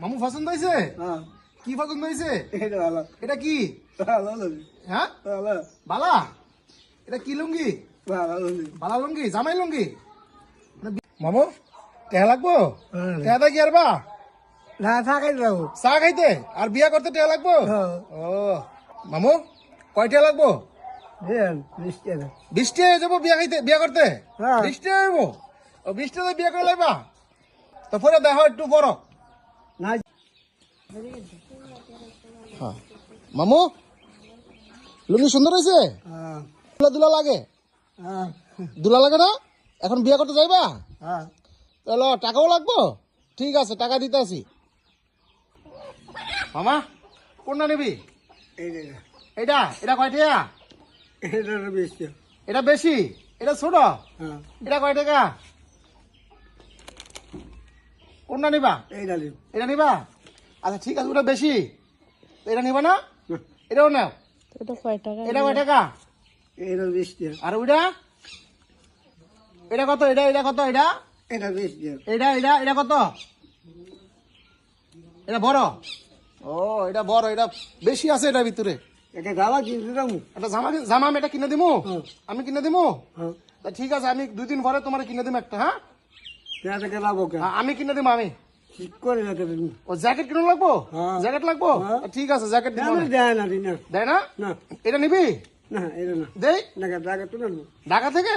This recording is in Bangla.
মামু পছন্দ হয়েছে? হ্যাঁ কি পছন্দ হয়েছে? এটা ভালো এটা কি? ভালো হ্যাঁ ভালো বালা, এটা কি লুঙ্গি? ভালো বালা লুঙ্গি, জামাই লুঙ্গি। মামু টেহা লাগবো? টেহাটা কি আর বা না থাকাই যাবো চা খাইতে আর বিয়া করতে টেহা লাগবো? ও মামু কয় টেহা লাগবো? 20 টাকা হয়ে যাবো বিয়া খাইতে, বিয়া করতে? হ্যাঁ। 20 টাকা হইব? ও 20 টাকা বিয়া করে লাইবা? তো পরে দেখো একটু বড়। না হ্যাঁ মামু লুঙ্গি সুন্দর হয়েছে? হ্যাঁ দুলা দুলা লাগে? হ্যাঁ দুলা লাগে না? এখন বিয়া করতে যাইবা? হ্যাঁ তাহলে টাকাও লাগবো? ঠিক আছে, টাকা দিতে আসি। মামা কোনটা নিবি? এইটা এটা এটা কয় টাকা? এটা বেশি এটা বেশি, এটা ছোট। হ্যাঁ এটা কয় টাকা? কোনটা নিবা? এইটা নিব এটা নিবা? আচ্ছা ঠিক আছে, ওটা বেশি, তো এটা নিবা না? এটাও নাও। এটা কয় টাকা? এটা কয় টাকা? এটা বেশি আর ওইটা? এটা কত? এটা এটা কত? এটা এটা বেশি এটা এটা এটা কত? এটা বড়? ও এটা বড়, এটা বেশি আছে এটার ভিতরে। এটা গালা কিনতে যাবো একটা জামা জামা আমি এটা কিনে দিমু? হ্যাঁ। আমি কিনে দিমু? হ্যাঁ তা ঠিক আছে, আমি 2 দিন পরে তোমার কিনে দিম একটা। হ্যাঁ পেঁয়াজে গেলাবো কে আমি কিনে দিম। আমি ঠিক করে রাখতে দিন ও জ্যাকেট কিনে লাগবো? হ্যাঁ। জ্যাকেট লাগবো? হ্যাঁ। ঠিক আছে, জ্যাকেট দিব। আমি দেয় না দিন দেয় না? না এটা নিবি? না এটা না দেই না টাকা তুলে নেবো ঢাকা থেকে?